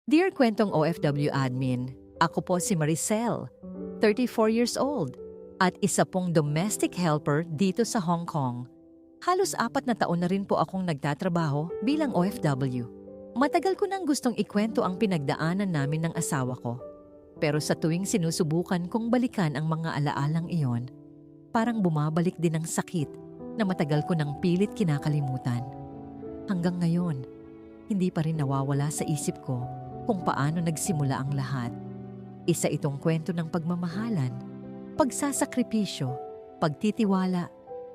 Dear Kwentong OFW Admin, ako po si Maricel, 34 years old, at isa pong domestic helper dito sa Hong Kong. Halos 4 na taon na rin po akong nagtatrabaho bilang OFW. Matagal ko nang gustong ikwento ang pinagdaanan namin ng asawa ko. Pero sa tuwing sinusubukan kong balikan ang mga alaalang iyon, parang bumabalik din ang sakit na matagal ko nang pilit kinakalimutan. Hanggang ngayon, hindi pa rin nawawala sa isip ko kung paano nagsimula ang lahat. Isa itong kwento ng pagmamahalan, pagsasakripisyo, pagtitiwala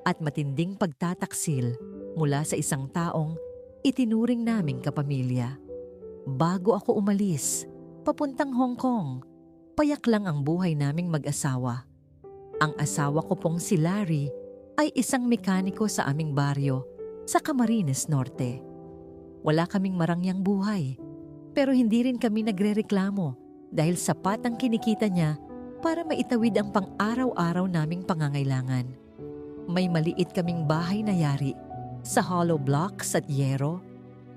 at matinding pagtataksil mula sa isang taong itinuring naming kapamilya. Bago ako umalis, papuntang Hong Kong, payak lang ang buhay naming mag-asawa. Ang asawa ko pong si Larry ay isang mekaniko sa aming baryo sa Camarines Norte. Wala kaming marangyang buhay, pero hindi rin kami nagrereklamo dahil sapat ang kinikita niya para maitawid ang pang-araw-araw naming pangangailangan. May maliit kaming bahay na yari sa hollow blocks at yero,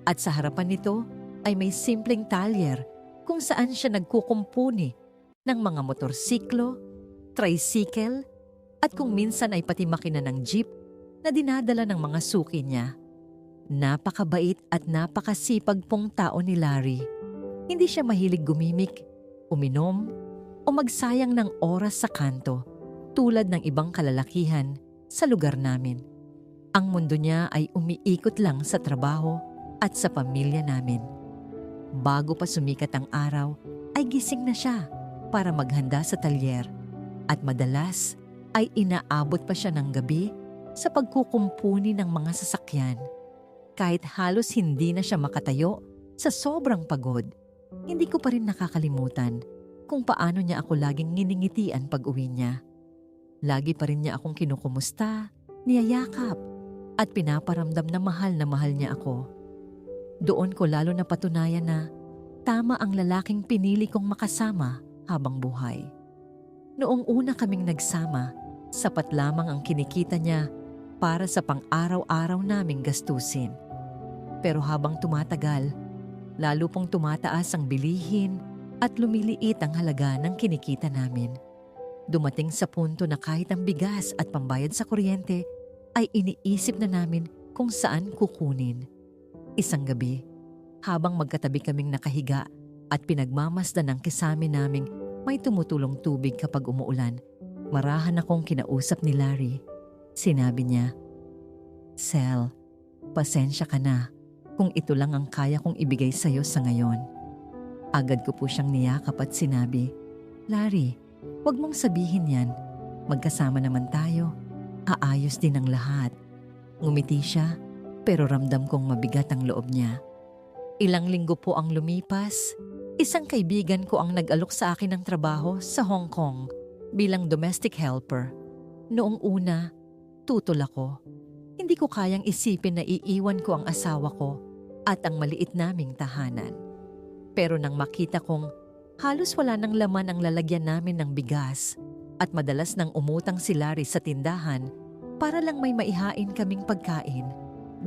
at sa harapan nito ay may simpleng talyer kung saan siya nagkukumpuni ng mga motorsiklo, tricycle, at kung minsan ay pati makina ng jeep na dinadala ng mga suki niya. Napakabait at napakasipag pong tao ni Larry. Hindi siya mahilig gumimik, uminom, o magsayang ng oras sa kanto tulad ng ibang kalalakihan sa lugar namin. Ang mundo niya ay umiikot lang sa trabaho at sa pamilya namin. Bago pa sumikat ang araw, ay gising na siya para maghanda sa talyer, at madalas ay inaabot pa siya ng gabi sa pagkukumpuni ng mga sasakyan. Kahit halos hindi na siya makatayo sa sobrang pagod, hindi ko pa rin nakakalimutan kung paano niya ako laging nginingitian pag-uwi niya. Lagi pa rin niya akong kinukumusta, niyayakap, at pinaparamdam na mahal niya ako. Doon ko lalo napatunayan na tama ang lalaking pinili kong makasama habang buhay. Noong una kaming nagsama, sapat lamang ang kinikita niya para sa pang-araw-araw naming gastusin. Pero habang tumatagal, lalo pong tumataas ang bilihin at lumiliit ang halaga ng kinikita namin. Dumating sa punto na kahit ang bigas at pambayad sa kuryente ay iniisip na namin kung saan kukunin. Isang gabi, habang magkatabi kaming nakahiga at pinagmamasdan ng kisame naming may tumutulong tubig kapag umuulan, marahan akong kinausap ni Larry. Sinabi niya, "Sel, pasensya ka na kung ito lang ang kaya kong ibigay sa'yo sa ngayon." Agad ko po siyang niyakap at sinabi, "Larry, huwag mong sabihin yan. Magkasama naman tayo. Aayos din ang lahat." Ngumiti siya, pero ramdam kong mabigat ang loob niya. Ilang linggo po ang lumipas. Isang kaibigan ko ang nag-alok sa akin ng trabaho sa Hong Kong bilang domestic helper. Noong una, tutol ako. Hindi ko kayang isipin na iiwan ko ang asawa ko at ang maliit naming tahanan. Pero nang makita kong halos wala nang laman ang lalagyan namin ng bigas at madalas nang umutang si Larry sa tindahan para lang may maihain kaming pagkain,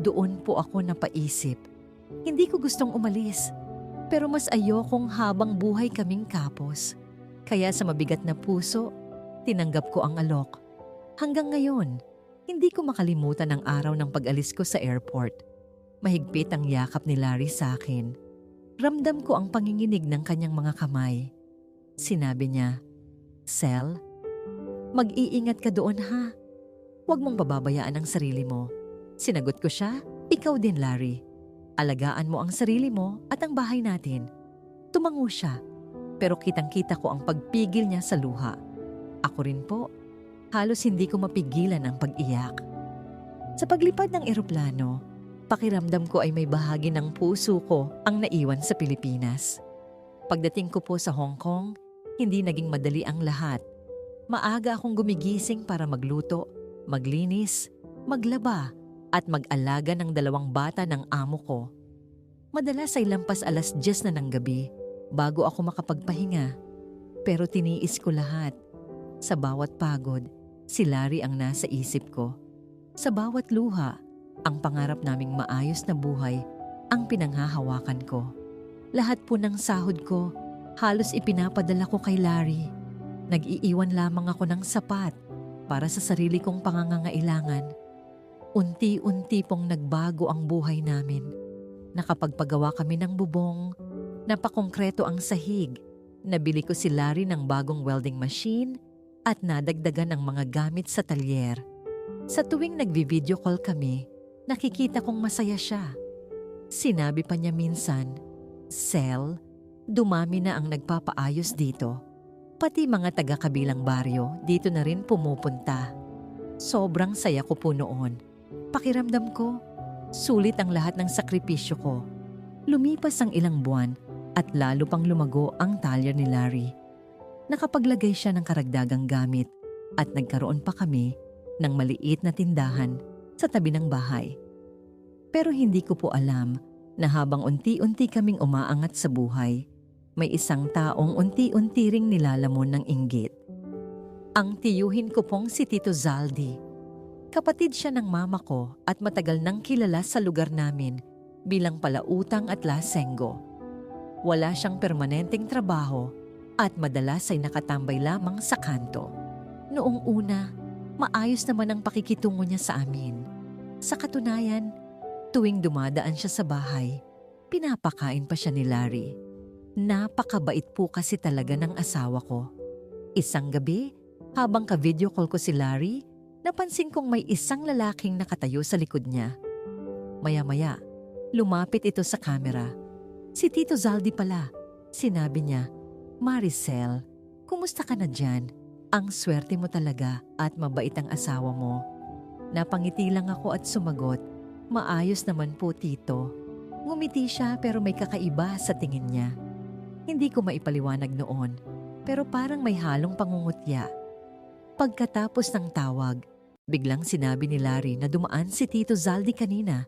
doon po ako napaisip. Hindi ko gustong umalis, pero mas ayokong habang buhay kaming kapos. Kaya sa mabigat na puso, tinanggap ko ang alok. Hanggang ngayon, hindi ko makalimutan ang araw ng pag-alis ko sa airport. Mahigpit ang yakap ni Larry sa akin. Ramdam ko ang panginginig ng kanyang mga kamay. Sinabi niya, "Sel, mag-iingat ka doon ha. Huwag mong pababayaan ang sarili mo." Sinagot ko siya, "Ikaw din, Larry. Alagaan mo ang sarili mo at ang bahay natin." Tumango siya, pero kitang-kita ko ang pagpigil niya sa luha. Ako rin po. Halos hindi ko mapigilan ang pag-iyak. Sa paglipad ng eroplano, pakiramdam ko ay may bahagi ng puso ko ang naiwan sa Pilipinas. Pagdating ko po sa Hong Kong, hindi naging madali ang lahat. Maaga akong gumigising para magluto, maglinis, maglaba, at mag-alaga ng 2 bata ng amo ko. Madalas ay lampas 10:00 na ng gabi bago ako makapagpahinga. Pero tiniis ko lahat. Sa bawat pagod, si Larry ang nasa isip ko. Sa bawat luha, ang pangarap naming maayos na buhay ang pinanghahawakan ko. Lahat po ng sahod ko, halos ipinapadala ko kay Larry. Nag-iiwan lamang ako ng sapat para sa sarili kong pangangailangan. Unti-unti pong nagbago ang buhay namin. Nakapagpagawa kami ng bubong, napakongkreto ang sahig, nabili ko si Larry ng bagong welding machine at nadagdagan ang mga gamit sa talyer. Sa tuwing nagvi-video call kami, nakikita kong masaya siya. Sinabi pa niya minsan, "Sel, dumami na ang nagpapaayos dito. Pati mga taga-kabilang baryo dito na rin pumupunta." Sobrang saya ko po noon. Pakiramdam ko, sulit ang lahat ng sakripisyo ko. Lumipas ang ilang buwan at lalo pang lumago ang talyer ni Larry. Nakapaglagay siya ng karagdagang gamit at nagkaroon pa kami ng maliit na tindahan sa tabi ng bahay. Pero hindi ko po alam na habang unti-unti kaming umaangat sa buhay, may isang taong unti-unti ring nilalamon ng inggit. Ang tiyuhin ko pong si Tito Zaldi. Kapatid siya ng mama ko at matagal nang kilala sa lugar namin bilang palautang at lasenggo. Wala siyang permanenteng trabaho at madalas ay nakatambay lamang sa kanto. Noong una, maayos naman ang pakikitungo niya sa amin. Sa katunayan, tuwing dumadaan siya sa bahay, pinapakain pa siya ni Larry. Napakabait po kasi talaga ng asawa ko. Isang gabi, habang ka-video call ko si Larry, napansin kong may isang lalaking nakatayo sa likod niya. Maya-maya, lumapit ito sa kamera. Si Tito Zaldi pala. Sinabi niya, "Maricel, kumusta ka na dyan? Ang swerte mo talaga at mabait ang asawa mo." Napangiti lang ako at sumagot, "Maayos naman po, Tito." Ngumiti siya pero may kakaiba sa tingin niya. Hindi ko maipaliwanag noon, pero parang may halong pangungutya. Pagkatapos ng tawag, biglang sinabi ni Larry na dumaan si Tito Zaldi kanina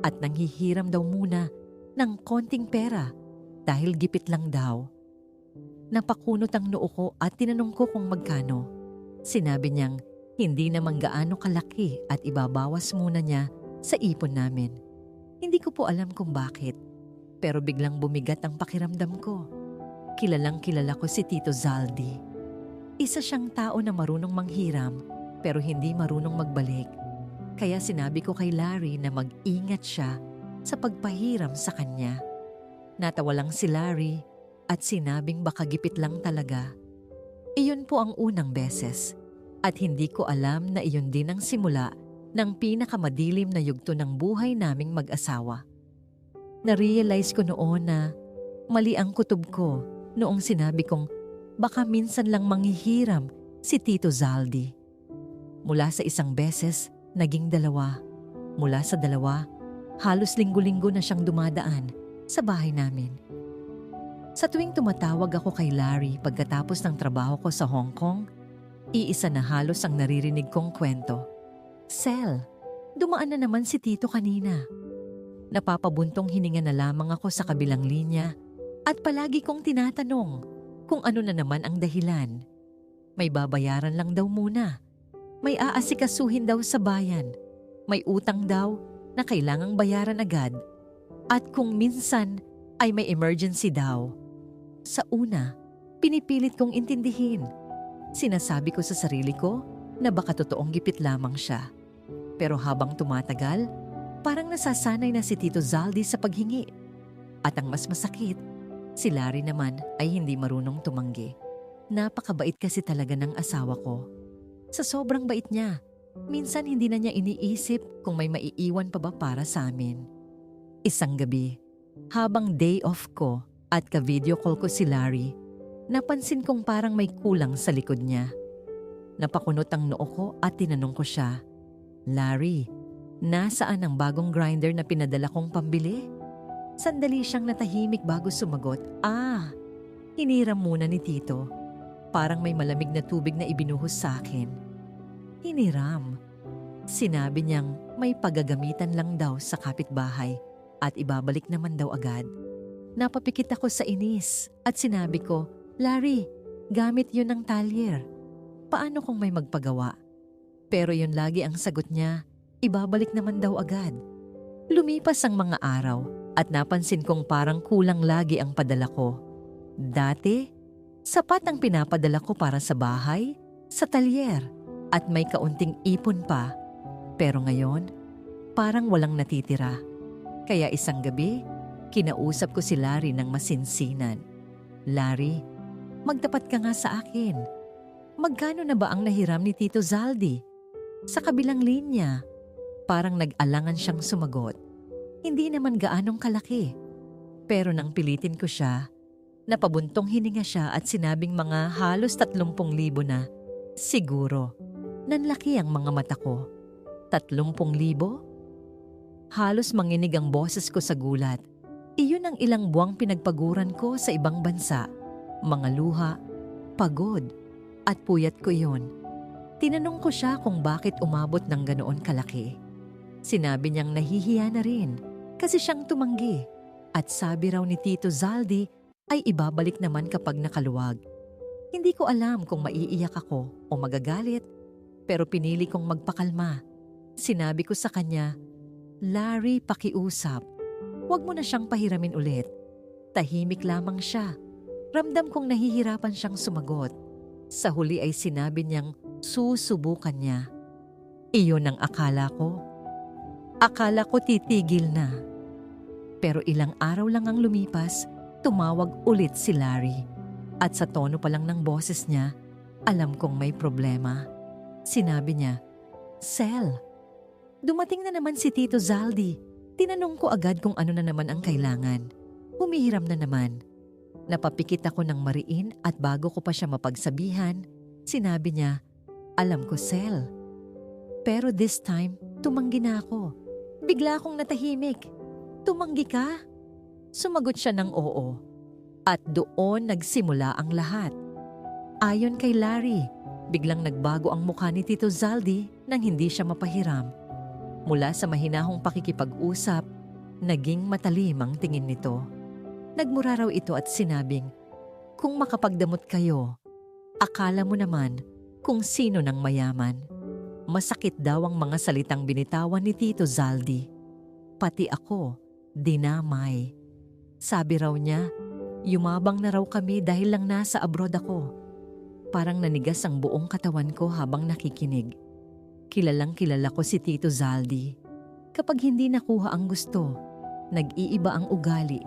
at nanghihiram daw muna ng konting pera dahil gipit lang daw. Napakunot ang noo ko at tinanong ko kung magkano. Sinabi niyang hindi naman gaano kalaki at ibabawas muna niya sa ipon namin. Hindi ko po alam kung bakit, pero biglang bumigat ang pakiramdam ko. Kilalang kilala ko si Tito Zaldi. Isa siyang tao na marunong manghiram pero hindi marunong magbalik. Kaya sinabi ko kay Larry na mag-ingat siya sa pagpahiram sa kanya. Natawa lang si Larry at sinabing baka gipit lang talaga. Iyon po ang unang beses at hindi ko alam na iyon din ang simula ng pinakamadilim na yugto ng buhay naming mag-asawa. Na-realize ko noon na mali ang kutob ko noong sinabi kong baka minsan lang manghihiram si Tito Zaldi. Mula sa isang beses, naging dalawa. Mula sa dalawa, halos linggo-linggo na siyang dumadaan sa bahay namin. Sa tuwing tumatawag ako kay Larry pagkatapos ng trabaho ko sa Hong Kong, iisa na halos ang naririnig kong kwento. "Sel, dumaan na naman si Tito kanina." Napapabuntong hininga na lamang ako sa kabilang linya at palagi kong tinatanong kung ano na naman ang dahilan. May babayaran lang daw muna. May aasikasuhin daw sa bayan. May utang daw na kailangang bayaran agad. At kung minsan ay may emergency daw. Sa una, pinipilit kong intindihin. Sinasabi ko sa sarili ko na baka totoong gipit lamang siya. Pero habang tumatagal, parang nasasanay na si Tito Zaldi sa paghingi. At ang mas masakit, si Larry naman ay hindi marunong tumanggi. Napakabait kasi talaga ng asawa ko. Sa sobrang bait niya, minsan hindi na niya iniisip kung may maiiwan pa ba para sa amin. Isang gabi, habang day off ko at ka-video call ko si Larry, napansin kong parang may kulang sa likod niya. Napakunot ang noo ko at tinanong ko siya, "Larry, nasaan ang bagong grinder na pinadala kong pambili?" Sandali siyang natahimik bago sumagot, "Hiniram muna ni Tito. Parang may malamig na tubig na ibinuhos sa akin." Hiniram. Sinabi niyang may paggagamitan lang daw sa kapitbahay at ibabalik naman daw agad. Napapikit ako sa inis at sinabi ko, "Larry, gamit yun ng talyer. Paano kung may magpagawa?" Pero yun lagi ang sagot niya, ibabalik naman daw agad. Lumipas ang mga araw At napansin kong parang kulang lagi ang padala ko. Dati, sapat ang pinapadala ko para sa bahay, sa talyer, at may kaunting ipon pa. Pero ngayon, parang walang natitira. Kaya isang gabi, kinausap ko si Larry ng masinsinan. Larry, magtapat ka nga sa akin. Magkano na ba ang nahiram ni Tito Zaldi? Sa kabilang linya, parang nag-alangan siyang sumagot. Hindi naman gaanong kalaki. Pero nang pilitin ko siya, napabuntong hininga siya at sinabing mga halos 30,000 na. Siguro, nanlaki ang mga mata ko. 30,000? Halos manginig ang boses ko sa gulat. Iyon ang ilang buwang pinagpaguran ko sa ibang bansa. Mga luha, pagod, at puyat ko iyon. Tinanong ko siya kung bakit umabot ng ganoon kalaki. Sinabi niyang nahihiya na rin kasi siyang tumanggi at sabi raw ni Tito Zaldi ay ibabalik naman kapag nakaluwag. Hindi ko alam kung maiiyak ako o magagalit pero pinili kong magpakalma. Sinabi ko sa kanya, Larry, pakiusap. Huwag mo na siyang pahiramin ulit. Tahimik lamang siya. Ramdam kong nahihirapan siyang sumagot. Sa huli ay sinabi niyang susubukan niya. Iyon ang akala ko. Akala ko titigil na. Pero ilang araw lang ang lumipas, tumawag ulit si Larry. At sa tono pa lang ng boses niya, alam kong may problema. Sinabi niya, Sel, dumating na naman si Tito Zaldi. Tinanong ko agad kung ano na naman ang kailangan. Humihiram na naman. Napapikit ako ng mariin at bago ko pa siya mapagsabihan, sinabi niya, alam ko, Sel. Pero this time, tumanggi na ako. Bigla akong natahimik. Tumanggi ka? Sumagot siya ng oo. At doon nagsimula ang lahat. Ayon kay Larry, biglang nagbago ang mukha ni Tito Zaldi nang hindi siya mapahiram. Mula sa mahinahong pakikipag-usap, naging matalim ang tingin nito. Nagmura raw ito at sinabing, kung makapagdamot kayo, akala mo naman kung sino ng mayaman. Masakit daw ang mga salitang binitawan ni Tito Zaldi. Pati ako, dinamay. Sabi raw niya, yumabang na raw kami dahil lang nasa abroad ako. Parang nanigas ang buong katawan ko habang nakikinig. Kilalang kilala ko si Tito Zaldi. Kapag hindi nakuha ang gusto, nag-iiba ang ugali.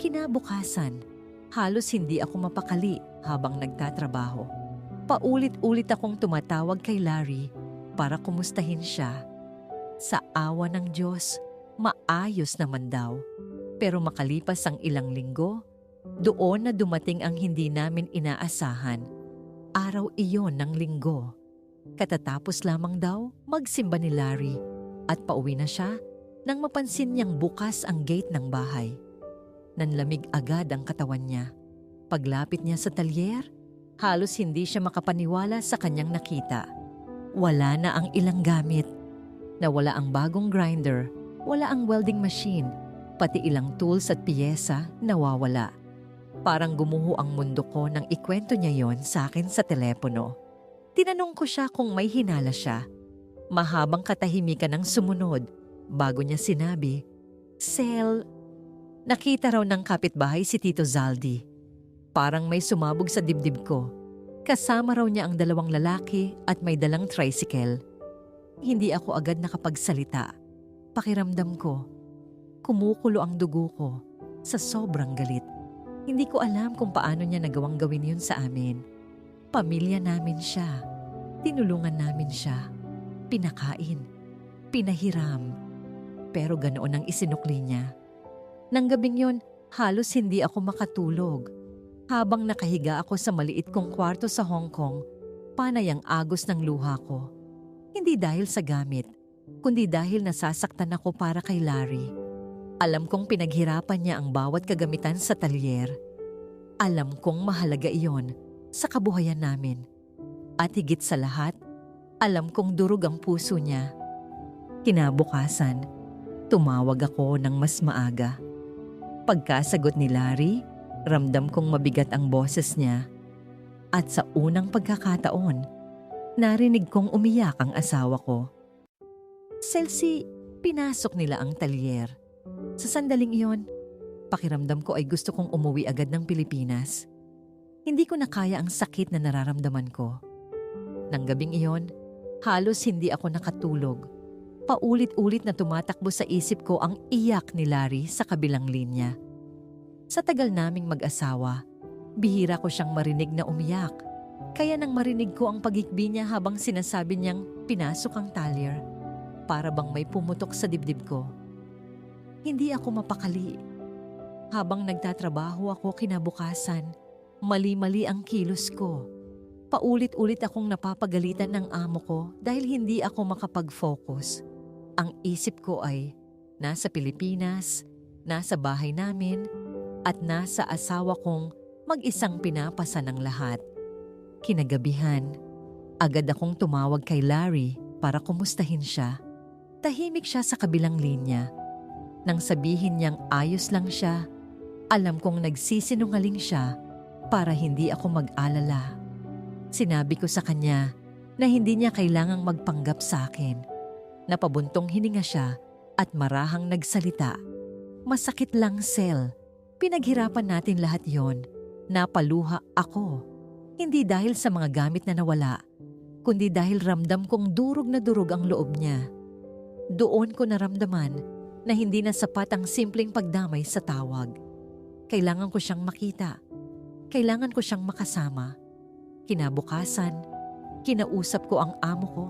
Kinabukasan, halos hindi ako mapakali habang nagtatrabaho. Paulit-ulit akong tumatawag kay Larry para kumustahin siya. Sa awa ng Diyos, maayos naman daw. Pero makalipas ang ilang linggo, doon na dumating ang hindi namin inaasahan. Araw iyon ng linggo. Katatapos lamang daw magsimba ni Larry at pauwi na siya nang mapansin niyang bukas ang gate ng bahay. Nanlamig agad ang katawan niya. Paglapit niya sa talyer, halos hindi siya makapaniwala sa kanyang nakita. Wala na ang ilang gamit. Nawala ang bagong grinder, wala ang welding machine, pati ilang tools at piyesa nawawala. Parang gumuho ang mundo ko nang ikwento niya yon sa akin sa telepono. Tinanong ko siya kung may hinala siya. Mahabang katahimikan ang sumunod bago niya sinabi, Sel, nakita raw ng kapitbahay si Tito Zaldi. Parang may sumabog sa dibdib ko. Kasama raw niya ang 2 lalaki at may dalang tricycle. Hindi ako agad nakapagsalita. Pakiramdam ko, kumukulo ang dugo ko sa sobrang galit. Hindi ko alam kung paano niya nagawang gawin yun sa amin. Pamilya namin siya. Tinulungan namin siya. Pinakain. Pinahiram. Pero ganoon ang isinukli niya. Nang gabing yun, halos hindi ako makatulog. Habang nakahiga ako sa maliit kong kwarto sa Hong Kong, panay ang agos ng luha ko. Hindi dahil sa gamit, kundi dahil nasasaktan ako para kay Larry. Alam kong pinaghirapan niya ang bawat kagamitan sa talyer. Alam kong mahalaga iyon sa kabuhayan namin. At higit sa lahat, alam kong durog ang puso niya. Kinabukasan, tumawag ako ng mas maaga. Pagkasagot ni Larry, ramdam kong mabigat ang boses niya. At sa unang pagkakataon, narinig kong umiyak ang asawa ko. Selsi, pinasok nila ang talyer. Sa sandaling iyon, pakiramdam ko ay gusto kong umuwi agad ng Pilipinas. Hindi ko na kaya ang sakit na nararamdaman ko. Nang gabing iyon, halos hindi ako nakatulog. Paulit-ulit na tumatakbo sa isip ko ang iyak ni Larry sa kabilang linya. Sa tagal naming mag-asawa, bihira ko siyang marinig na umiyak. Kaya nang marinig ko ang pagikbi niya habang sinasabi niyang pinasok ang talyer, para bang may pumutok sa dibdib ko. Hindi ako mapakali. Habang nagtatrabaho ako kinabukasan, mali-mali ang kilos ko. Paulit-ulit akong napapagalitan ng amo ko dahil hindi ako makapag-focus. Ang isip ko ay nasa Pilipinas, nasa bahay namin, at nasa asawa kong mag-isang pinapasa ng lahat. Kinagabihan, agad akong tumawag kay Larry para kumustahin siya. Tahimik siya sa kabilang linya. Nang sabihin niyang ayos lang siya, alam kong nagsisinungaling siya para hindi ako mag-alala. Sinabi ko sa kanya na hindi niya kailangang magpanggap sa akin. Napabuntong hininga siya at marahang nagsalita. Masakit lang, Sel. Pinaghirapan natin lahat yon. Napaluha ako. Hindi dahil sa mga gamit na nawala, kundi dahil ramdam kong durog na durog ang loob niya. Doon ko naramdaman na hindi na sapat ang simpleng pagdamay sa tawag. Kailangan ko siyang makita. Kailangan ko siyang makasama. Kinabukasan, kinausap ko ang amo ko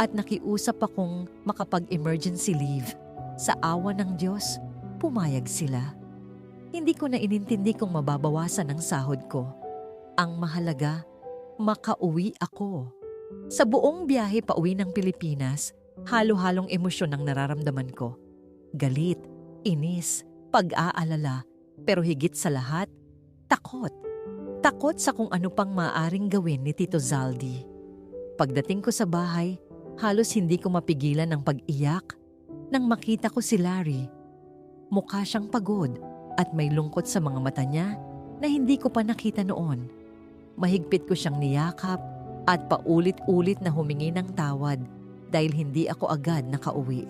at nakiusap akong makapag-emergency leave. Sa awa ng Diyos, pumayag sila. Hindi ko na inintindi kung mababawasan ang sahod ko. Ang mahalaga, makauwi ako. Sa buong biyahe pauwi ng Pilipinas, halo-halong emosyon ang nararamdaman ko. Galit, inis, pag-aalala, pero higit sa lahat, takot. Takot sa kung ano pang maaaring gawin ni Tito Zaldy. Pagdating ko sa bahay, halos hindi ko mapigilan ang pag-iyak nang makita ko si Larry. Mukha siyang pagod at may lungkot sa mga mata niya na hindi ko pa nakita noon. Mahigpit ko siyang niyakap at paulit-ulit na humingi ng tawad dahil hindi ako agad nakauwi.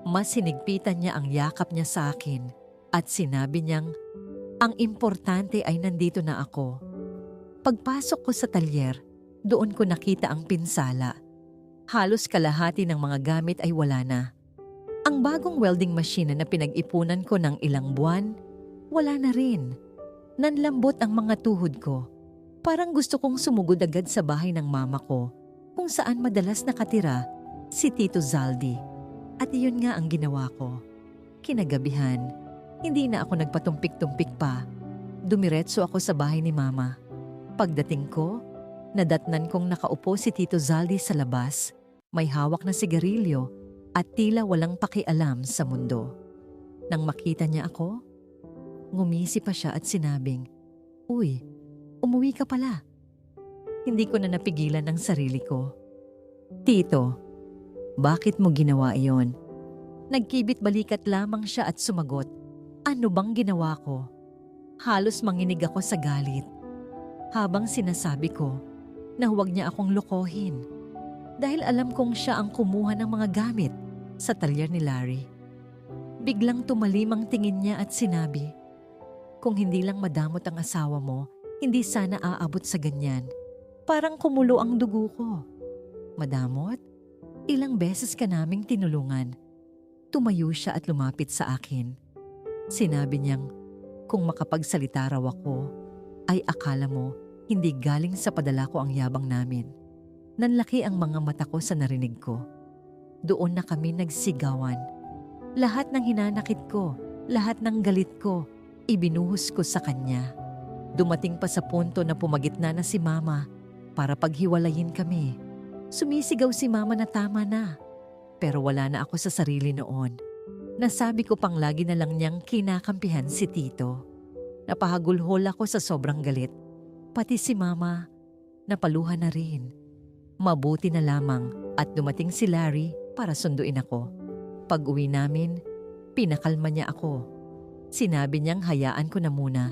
Mas hinigpitan niya ang yakap niya sa akin at sinabi niyang, ang importante ay nandito na ako. Pagpasok ko sa talyer, doon ko nakita ang pinsala. Halos kalahati ng mga gamit ay wala na. Ang bagong welding machine na pinag-ipunan ko ng ilang buwan, wala na rin. Nanlambot ang mga tuhod ko. Parang gusto kong sumugod agad sa bahay ng mama ko, kung saan madalas nakatira si Tito Zaldy. At iyon nga ang ginawa ko. Kinagabihan, hindi na ako nagpatumpik-tumpik pa. Dumiretso ako sa bahay ni mama. Pagdating ko, nadatnan kong nakaupo si Tito Zaldy sa labas, may hawak na sigarilyo at tila walang pakialam sa mundo. Nang makita niya ako, ngumisi pa siya at sinabing, "Uy, umuwi ka pala." Hindi ko na napigilan ang sarili ko. "Tito, bakit mo ginawa iyon?" Nagkibit balikat lamang siya at sumagot, "Ano bang ginawa ko?" Halos manginig ako sa galit. Habang sinasabi ko na huwag niya akong lokohin. Dahil alam kong siya ang kumuha ng mga gamit sa talyer ni Larry. Biglang tumalim ang tingin niya at sinabi, "Kung hindi lang madamot ang asawa mo, hindi sana aabot sa ganyan. Parang kumulo ang dugo ko." "Madamot? Ilang beses ka naming tinulungan." Tumayo siya at lumapit sa akin. Sinabi niyang, kung makapagsalita raw ako, ay akala mo hindi galing sa padala ko ang yabang namin. Nanlaki ang mga mata ko sa narinig ko. Doon na kami nagsigawan. Lahat ng hinanakit ko, lahat ng galit ko, ibinuhos ko sa kanya. Dumating pa sa punto na pumagitna na si mama para paghiwalayin kami. Sumisigaw si mama na tama na. Pero wala na ako sa sarili noon. Nasabi ko pang lagi na lang niyang kinakampihan si Tito. Napahagulhol ako sa sobrang galit. Pati si mama, napaluha na rin. Mabuti na lamang at dumating si Larry para sunduin ako. Pag-uwi namin, pinakalma niya ako. Sinabi niyang hayaan ko na muna.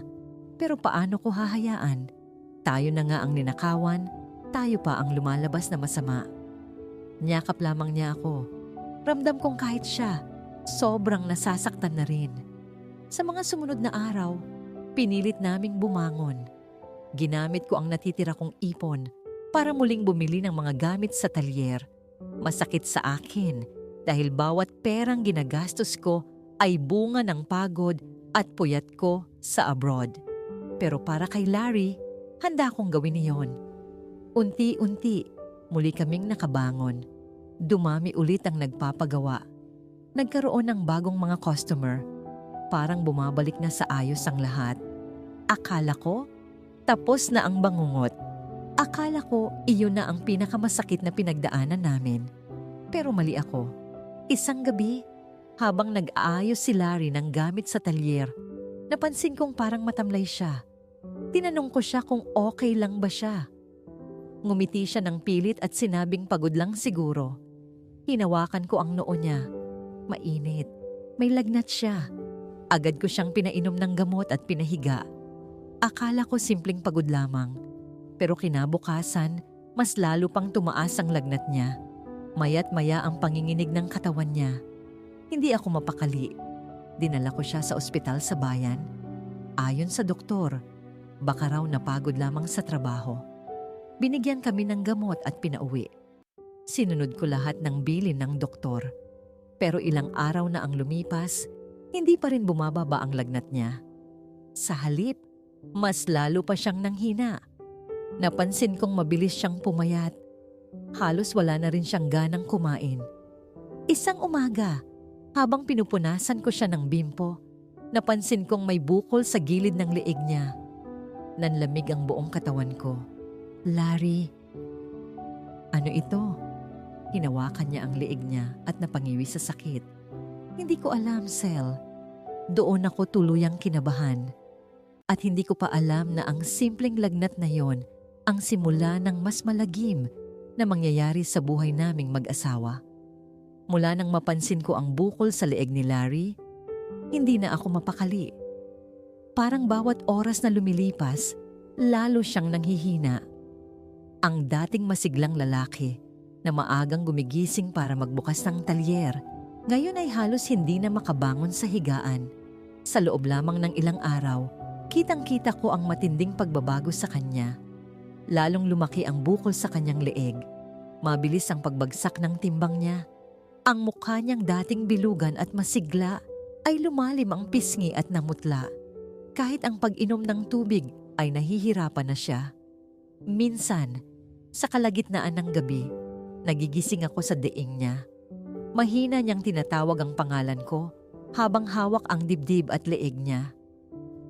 Pero paano ko hahayaan? Tayo na nga ang ninakawan, tayo pa ang lumalabas na masama. Niyakap lamang niya ako. Ramdam kong kahit siya, sobrang nasasaktan na rin. Sa mga sumunod na araw, pinilit naming bumangon. Ginamit ko ang natitira kong ipon para muling bumili ng mga gamit sa talyer. Masakit sa akin dahil bawat perang ginagastos ko ay bunga ng pagod at puyat ko sa abroad. Pero para kay Larry, handa kong gawin iyon. Unti-unti, muli kaming nakabangon. Dumami ulit ang nagpapagawa. Nagkaroon ng bagong mga customer. Parang bumabalik na sa ayos ang lahat. Akala ko, tapos na ang bangungot. Akala ko, iyon na ang pinakamasakit na pinagdaanan namin. Pero mali ako. Isang gabi, habang nag-aayos si Larry ng gamit sa talyer, napansin kong parang matamlay siya. Tinanong ko siya kung okay lang ba siya. Ngumiti siya ng pilit at sinabing pagod lang siguro. Hinawakan ko ang noo niya. Mainit. May lagnat siya. Agad ko siyang pinainom ng gamot at pinahiga. Akala ko simpleng pagod lamang. Pero kinabukasan, mas lalo pang tumaas ang lagnat niya. Maya't maya ang panginginig ng katawan niya. Hindi ako mapakali. Dinala ko siya sa ospital sa bayan. Ayon sa doktor, baka raw napagod lamang sa trabaho. Binigyan kami ng gamot at pinauwi. Sinunod ko lahat ng bilin ng doktor. Pero ilang araw na ang lumipas, hindi pa rin bumababa ang lagnat niya. Sa halip, mas lalo pa siyang nanghina. Napansin kong mabilis siyang pumayat. Halos wala na rin siyang ganang kumain. Isang umaga, habang pinupunasan ko siya ng bimpo, napansin kong may bukol sa gilid ng leeg niya. Nanlamig ang buong katawan ko. Larry, ano ito? Hinawakan niya ang leeg niya at napangiwi sa sakit. Hindi ko alam, Sel. Doon ako tuluyang kinabahan. At hindi ko pa alam na ang simpleng lagnat na yon ang simula ng mas malagim na mangyayari sa buhay naming mag-asawa. Mula nang mapansin ko ang bukol sa leeg ni Larry, hindi na ako mapakali. Parang bawat oras na lumilipas, lalo siyang nanghihina. Ang dating masiglang lalaki na maagang gumigising para magbukas ng talyer, ngayon ay halos hindi na makabangon sa higaan. Sa loob lamang ng ilang araw, kitang-kita ko ang matinding pagbabago sa kanya. Lalong lumaki ang bukol sa kanyang leeg. Mabilis ang pagbagsak ng timbang niya. Ang mukha niyang dating bilugan at masigla ay lumalim ang pisngi at namutla. Kahit ang pag-inom ng tubig ay nahihirapan na siya. Minsan, sa kalagitnaan ng gabi, nagigising ako sa deeng niya. Mahina niyang tinatawag ang pangalan ko habang hawak ang dibdib at leeg niya.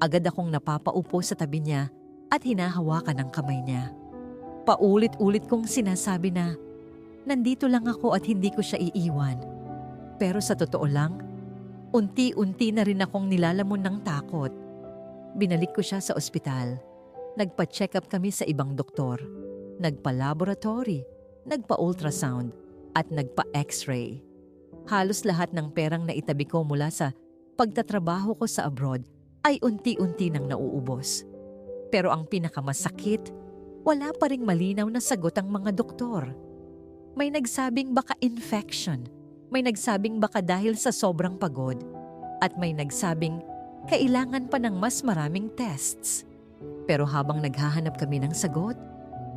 Agad akong napapaupo sa tabi niya at hinahawakan ang kamay niya. Paulit-ulit kong sinasabi na, nandito lang ako at hindi ko siya iiwan. Pero sa totoo lang, unti-unti na rin akong nilalamon ng takot. Binalik ko siya sa ospital. Nagpa-check up kami sa ibang doktor. Nagpa-laboratory, nagpa-ultrasound, at nagpa-x-ray. Halos lahat ng perang na itabi ko mula sa pagtatrabaho ko sa abroad ay unti-unti nang nauubos. Pero ang pinakamasakit, wala pa ring malinaw na sagot ang mga doktor. May nagsabing baka infection, may nagsabing baka dahil sa sobrang pagod, at may nagsabing kailangan pa ng mas maraming tests. Pero habang naghahanap kami ng sagot,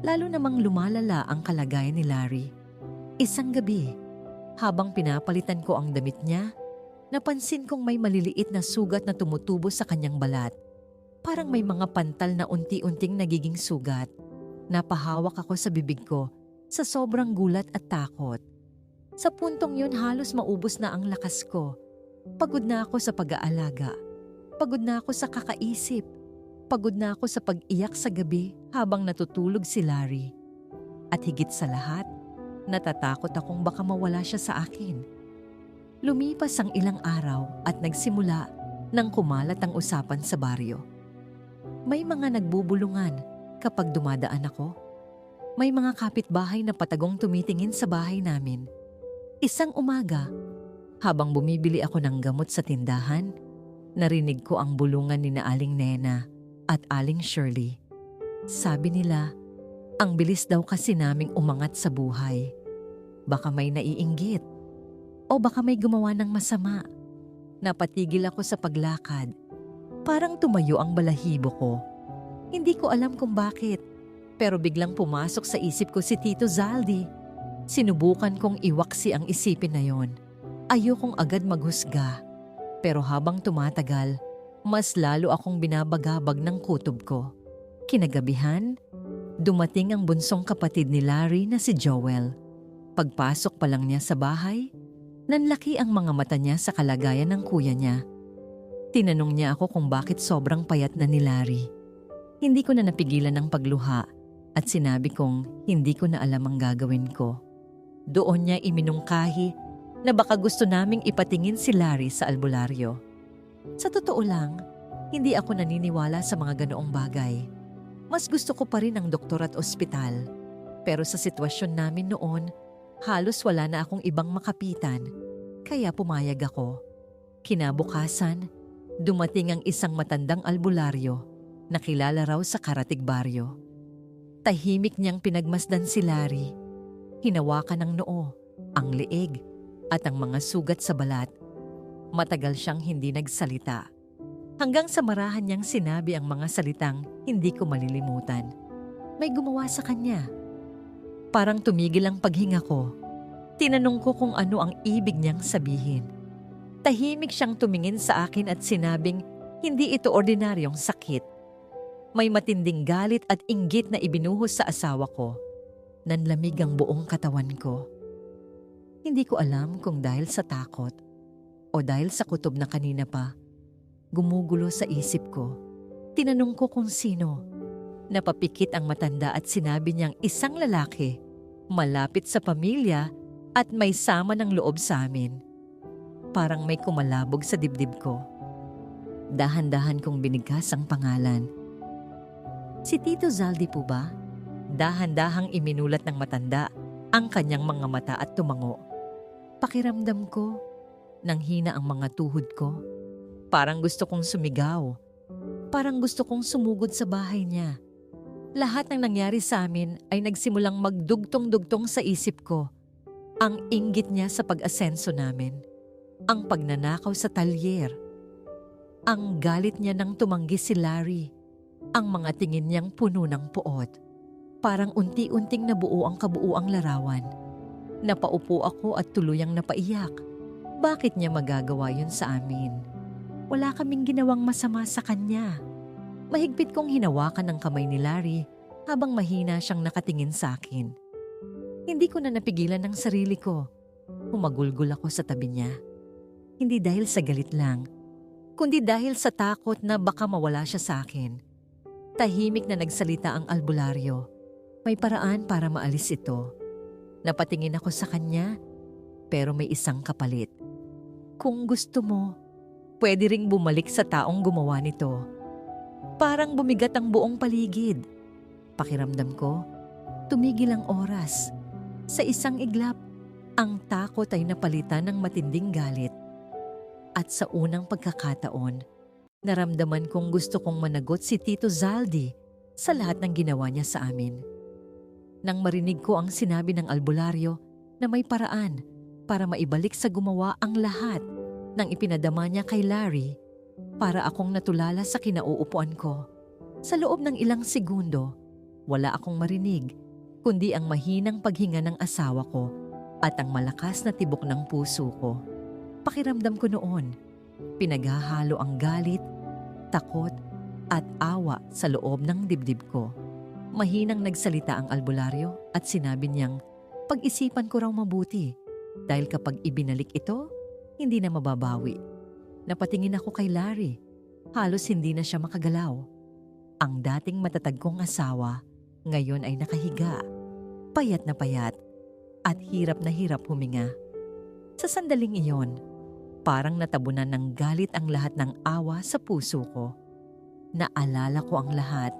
lalo namang lumalala ang kalagayan ni Larry. Isang gabi, habang pinapalitan ko ang damit niya, napansin kong may maliliit na sugat na tumutubo sa kanyang balat. Parang may mga pantal na unti-unting nagiging sugat. Napahawak ako sa bibig ko sa sobrang gulat at takot. Sa puntong yun halos maubos na ang lakas ko. Pagod na ako sa pag-aalaga. Pagod na ako sa kakaisip. Pagod na ako sa pag-iyak sa gabi habang natutulog si Larry. At higit sa lahat, natatakot akong baka mawala siya sa akin. Lumipas ang ilang araw at nagsimula nang kumalat ang usapan sa baryo. May mga nagbubulungan kapag dumadaan ako. May mga kapitbahay na patagong tumitingin sa bahay namin. Isang umaga, habang bumibili ako ng gamot sa tindahan, narinig ko ang bulungan ni na Aling Nena at Aling Shirley. Sabi nila, ang bilis daw kasi naming umangat sa buhay. Baka may naiinggit. O baka may gumawa ng masama. Napatigil ako sa paglakad. Parang tumayo ang balahibo ko. Hindi ko alam kung bakit, pero biglang pumasok sa isip ko si Tito Zaldi. Sinubukan kong iwaksi ang isipin na yon. Ayokong agad maghusga. Pero habang tumatagal, mas lalo akong binabagabag ng kutob ko. Kinagabihan, dumating ang bunsong kapatid ni Larry na si Joel. Pagpasok pa lang niya sa bahay, nanlaki ang mga mata niya sa kalagayan ng kuya niya. Tinanong niya ako kung bakit sobrang payat na ni Larry. Hindi ko na napigilan ng pagluha at sinabi kong hindi ko na alam ang gagawin ko. Doon niya iminungkahi na baka gusto naming ipatingin si Larry sa albularyo. Sa totoo lang, hindi ako naniniwala sa mga ganoong bagay. Mas gusto ko pa rin ang doktor at ospital. Pero sa sitwasyon namin noon, halos wala na akong ibang makapitan, kaya pumayag ako. Kinabukasan, dumating ang isang matandang albularyo na kilala raw sa Karatig Baryo. Tahimik niyang pinagmasdan si Larry. Hinawakan ang noo, ang leeg, at ang mga sugat sa balat. Matagal siyang hindi nagsalita. Hanggang sa marahan niyang sinabi ang mga salitang hindi ko malilimutan. May gumawa sa kanya. Parang tumigil ang paghinga ko. Tinanong ko kung ano ang ibig niyang sabihin. Tahimik siyang tumingin sa akin at sinabing hindi ito ordinaryong sakit. May matinding galit at inggit na ibinuhos sa asawa ko. Nanlamig ang buong katawan ko. Hindi ko alam kung dahil sa takot o dahil sa kutob na kanina pa. Gumugulo sa isip ko. Tinanong ko kung sino. Napapikit ang matanda at sinabi niyang isang lalaki, malapit sa pamilya at may sama ng loob sa amin. Parang may kumalabog sa dibdib ko. Dahan-dahan kong binigkas ang pangalan. Si Tito Zaldi po ba? Dahan-dahang iminulat ng matanda ang kanyang mga mata at tumango. Pakiramdam ko, nanghina ang mga tuhod ko. Parang gusto kong sumigaw. Parang gusto kong sumugod sa bahay niya. Lahat ng nangyari sa amin ay nagsimulang magdugtong-dugtong sa isip ko. Ang inggit niya sa pag-asenso namin. Ang pagnanakaw sa talyer. Ang galit niya nang tumanggi si Larry. Ang mga tingin niyang puno ng puot. Parang unti-unting nabuo ang kabuuang larawan. Napaupo ako at tuluyang napaiyak. Bakit niya magagawa yun sa amin? Wala kaming ginawang masama sa kanya. Mahigpit kong hinawakan ang kamay ni Larry habang mahina siyang nakatingin sa akin. Hindi ko na napigilan ang sarili ko. Humagulgol ako sa tabi niya. Hindi dahil sa galit lang, kundi dahil sa takot na baka mawala siya sa akin. Tahimik na nagsalita ang albularyo. May paraan para maalis ito. Napatingin ako sa kanya, pero may isang kapalit. Kung gusto mo, pwede ring bumalik sa taong gumawa nito. Parang bumigat ang buong paligid. Pakiramdam ko, tumigil ang oras. Sa isang iglap, ang takot ay napalitan ng matinding galit. At sa unang pagkakataon, naramdaman kong gusto kong managot si Tito Zaldi sa lahat ng ginawa niya sa amin. Nang marinig ko ang sinabi ng albularyo na may paraan para maibalik sa gumawa ang lahat ng ipinadama niya kay Larry, para akong natulala sa kinauupuan ko. Sa loob ng ilang segundo, wala akong marinig, kundi ang mahinang paghinga ng asawa ko at ang malakas na tibok ng puso ko. Pakiramdam ko noon, pinaghahalo ang galit, takot at awa sa loob ng dibdib ko. Mahinang nagsalita ang albularyo at sinabi niyang pag-isipan ko raw mabuti dahil kapag ibinalik ito, hindi na mababawi. Napatingin ako kay Larry. Halos hindi na siya makagalaw. Ang dating matatag kong asawa, ngayon ay nakahiga. Payat na payat at hirap na hirap huminga. Sa sandaling iyon, parang natabunan ng galit ang lahat ng awa sa puso ko. Naalala ko ang lahat.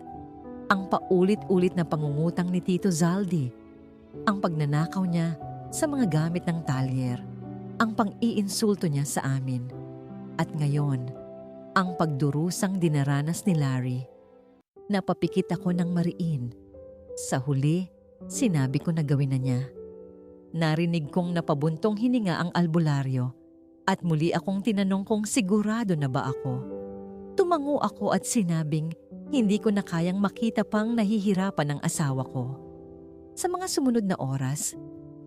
Ang paulit-ulit na pangungutang ni Tito Zaldi. Ang pagnanakaw niya sa mga gamit ng talyer. Ang pang-iinsulto niya sa amin. At ngayon, ang pagdurusang dinaranas ni Larry. Napapikit ako ng mariin. Sa huli, sinabi ko na gawin na niya. Narinig kong napabuntong hininga ang albularyo at muli akong tinanong kung sigurado na ba ako. Tumango ako at sinabing hindi ko na kayang makita pang nahihirapan ng asawa ko. Sa mga sumunod na oras,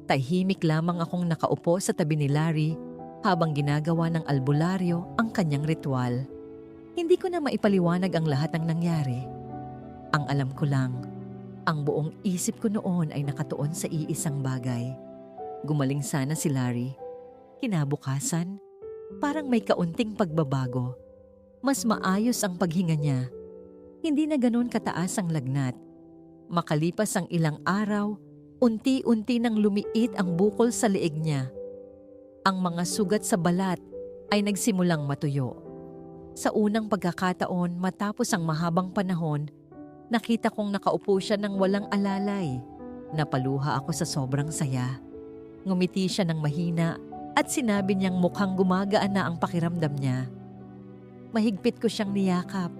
tahimik lamang akong nakaupo sa tabi ni Larry habang ginagawa ng albularyo ang kanyang ritual. Hindi ko na maipaliwanag ang lahat ng nangyari. Ang alam ko lang, ang buong isip ko noon ay nakatuon sa iisang bagay. Gumaling sana si Larry. Kinabukasan, parang may kaunting pagbabago. Mas maayos ang paghinga niya. Hindi na ganoon kataas ang lagnat. Makalipas ang ilang araw, unti-unti nang lumiit ang bukol sa leeg niya. Ang mga sugat sa balat ay nagsimulang matuyo. Sa unang pagkakataon matapos ang mahabang panahon, nakita kong nakaupo siya ng walang alalay. Napaluha ako sa sobrang saya. Ngumiti siya ng mahina at sinabi niyang mukhang gumagaan na ang pakiramdam niya. Mahigpit ko siyang niyakap.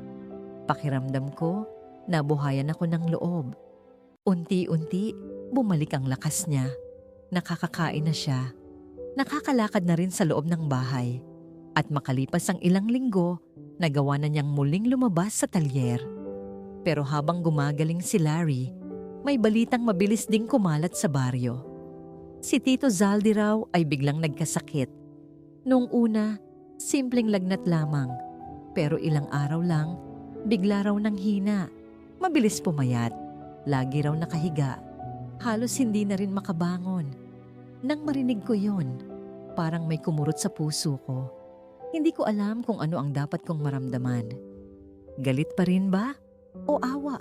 Pakiramdam ko, nabuhayan ako ng loob. Unti-unti, bumalik ang lakas niya. Nakakakain na siya. Nakakalakad na rin sa loob ng bahay. At makalipas ang ilang linggo, nagawa na niyang muling lumabas sa talyer. Pero habang gumagaling si Larry, may balitang mabilis ding kumalat sa baryo. Si Tito Zaldi raw ay biglang nagkasakit. Noong una, simpleng lagnat lamang. Pero ilang araw lang, bigla raw nang hina. Mabilis pumayat. Lagi raw nakahiga. Halos hindi na rin makabangon. Nang marinig ko yon, parang may kumurot sa puso ko. Hindi ko alam kung ano ang dapat kong maramdaman. Galit pa rin ba? O awa?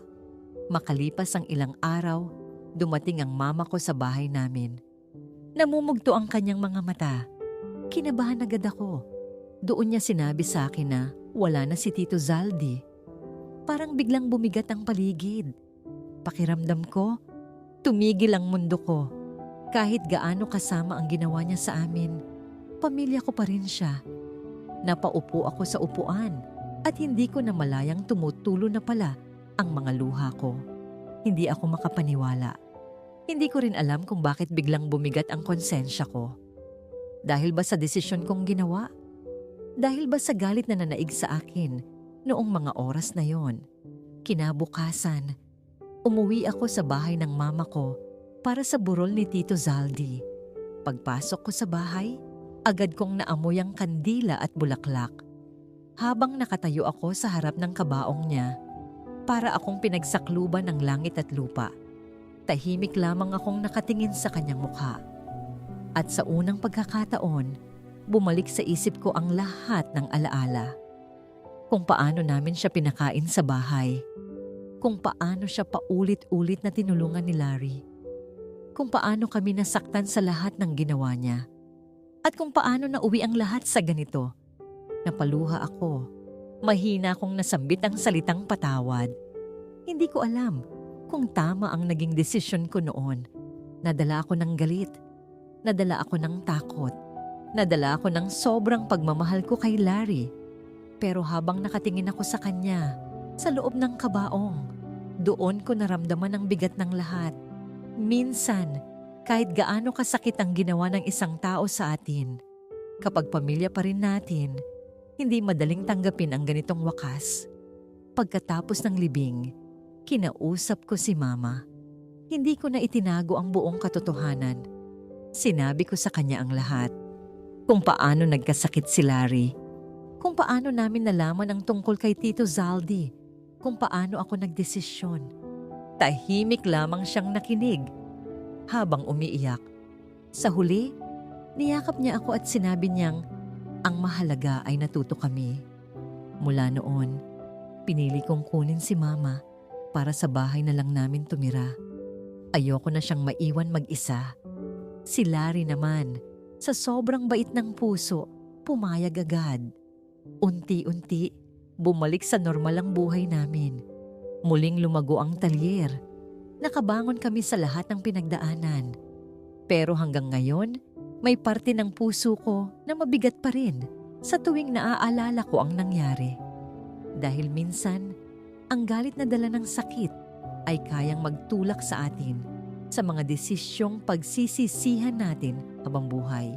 Makalipas ang ilang araw, dumating ang mama ko sa bahay namin. Namumugto ang kanyang mga mata. Kinabahan agad ako. Doon niya sinabi sa akin na wala na si Tito Zaldi. Parang biglang bumigat ang paligid. Pakiramdam ko, tumigil ang mundo ko. Kahit gaano kasama ang ginawa niya sa amin, pamilya ko pa rin siya. Napaupo ako sa upuan at hindi ko na malayang tumutulo na pala ang mga luha ko. Hindi ako makapaniwala. Hindi ko rin alam kung bakit biglang bumigat ang konsensya ko. Dahil ba sa desisyon kong ginawa? Dahil ba sa galit na nanaig sa akin noong mga oras na yon? Kinabukasan, umuwi ako sa bahay ng mama ko para sa burol ni Tito Zaldi. Pagpasok ko sa bahay, agad kong naamoy ang kandila at bulaklak. Habang nakatayo ako sa harap ng kabaong niya, para akong pinagsakluban ng langit at lupa. Tahimik lamang akong nakatingin sa kanyang mukha. At sa unang pagkakataon, bumalik sa isip ko ang lahat ng alaala. Kung paano namin siya pinakain sa bahay. Kung paano siya paulit-ulit na tinulungan ni Larry. Kung paano kami nasaktan sa lahat ng ginawa niya. At kung paano nauwi ang lahat sa ganito. Napaluha ako. Mahina akong nasambit ang salitang patawad. Hindi ko alam kung tama ang naging desisyon ko noon. Nadala ako ng galit. Nadala ako ng takot. Nadala ako ng sobrang pagmamahal ko kay Larry. Pero habang nakatingin ako sa kanya, sa loob ng kabaong, doon ko naramdaman ang bigat ng lahat. Minsan, kahit gaano kasakit ang ginawa ng isang tao sa atin, kapag pamilya pa rin natin, hindi madaling tanggapin ang ganitong wakas. Pagkatapos ng libing, kinausap ko si Mama. Hindi ko na itinago ang buong katotohanan. Sinabi ko sa kanya ang lahat. Kung paano nagkasakit si Larry. Kung paano namin nalaman ang tungkol kay Tito Zaldi. Kung paano ako nagdesisyon. Tahimik lamang siyang nakinig habang umiiyak. Sa huli, niyakap niya ako at sinabi niyang ang mahalaga ay natuto kami. Mula noon, pinili kong kunin si Mama para sa bahay na lang namin tumira. Ayoko na siyang maiwan mag-isa. Si Larry naman, sa sobrang bait ng puso, pumayag agad. Unti-unti, bumalik sa normal ang buhay namin. Muling lumago ang talyer. Nakabangon kami sa lahat ng pinagdaanan. Pero hanggang ngayon, may parte ng puso ko na mabigat pa rin sa tuwing naaalala ko ang nangyari. Dahil minsan, ang galit na dala ng sakit ay kayang magtulak sa atin sa mga desisyong pagsisisihan natin habang buhay.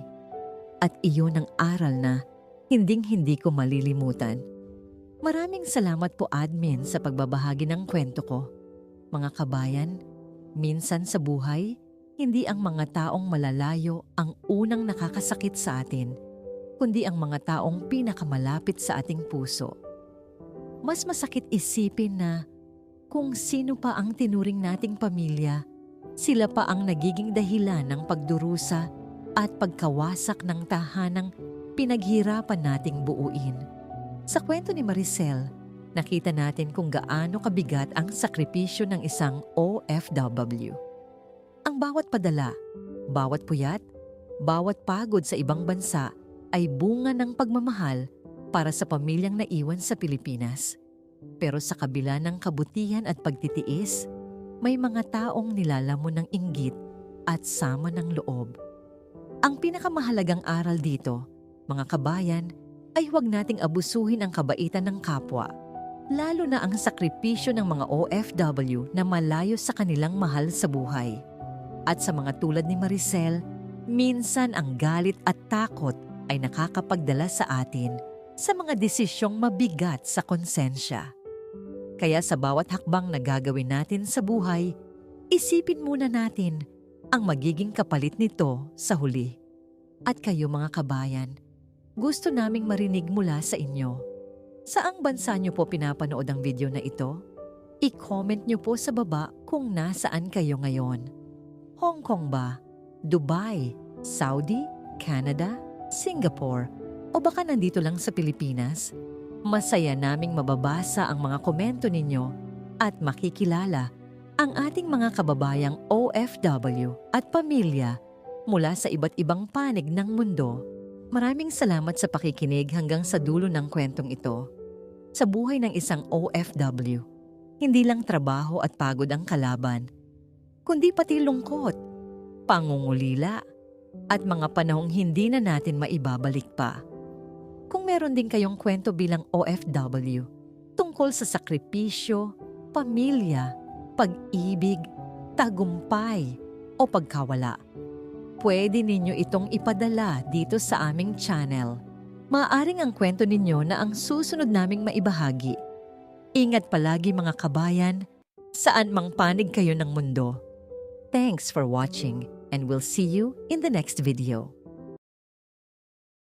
At iyon ang aral na hinding-hindi ko malilimutan. Maraming salamat po admin sa pagbabahagi ng kwento ko. Mga kabayan, minsan sa buhay, hindi ang mga taong malalayo ang unang nakakasakit sa atin, kundi ang mga taong pinakamalapit sa ating puso. Mas masakit isipin na kung sino pa ang tinuring nating pamilya, sila pa ang nagiging dahilan ng pagdurusa at pagkawasak ng tahanang pinaghirapan nating buuin. Sa kwento ni Maricel, nakita natin kung gaano kabigat ang sakripisyo ng isang OFW. Ang bawat padala, bawat puyat, bawat pagod sa ibang bansa ay bunga ng pagmamahal para sa pamilyang naiwan sa Pilipinas. Pero sa kabila ng kabutihan at pagtitiis, may mga taong nilalamon ng inggit at sama ng loob. Ang pinakamahalagang aral dito, mga kabayan, ay huwag nating abusuhin ang kabaitan ng kapwa, lalo na ang sakripisyo ng mga OFW na malayo sa kanilang mahal sa buhay. At sa mga tulad ni Maricel, minsan ang galit at takot ay nakakapagdala sa atin sa mga desisyong mabigat sa konsensya. Kaya sa bawat hakbang na gagawin natin sa buhay, isipin muna natin ang magiging kapalit nito sa huli. At kayo mga kabayan, gusto naming marinig mula sa inyo. Saang bansa niyo po pinapanood ang video na ito? I-comment niyo po sa baba kung nasaan kayo ngayon. Hong Kong ba? Dubai? Saudi? Canada? Singapore? O baka nandito lang sa Pilipinas? Masaya naming mababasa ang mga komento ninyo at makikilala ang ating mga kababayang OFW at pamilya mula sa iba't ibang panig ng mundo. Maraming salamat sa pakikinig hanggang sa dulo ng kwentong ito. Sa buhay ng isang OFW, hindi lang trabaho at pagod ang kalaban, kundi pati lungkot, pangungulila, at mga panahong hindi na natin maibabalik pa. Kung meron din kayong kwento bilang OFW tungkol sa sakripisyo, pamilya, pag-ibig, tagumpay o pagkawala, pwede ninyo itong ipadala dito sa aming channel. Maaaring ang kwento ninyo na ang susunod naming maibahagi. Ingat palagi mga kabayan, saan mang panig kayo ng mundo. Thanks for watching and we'll see you in the next video.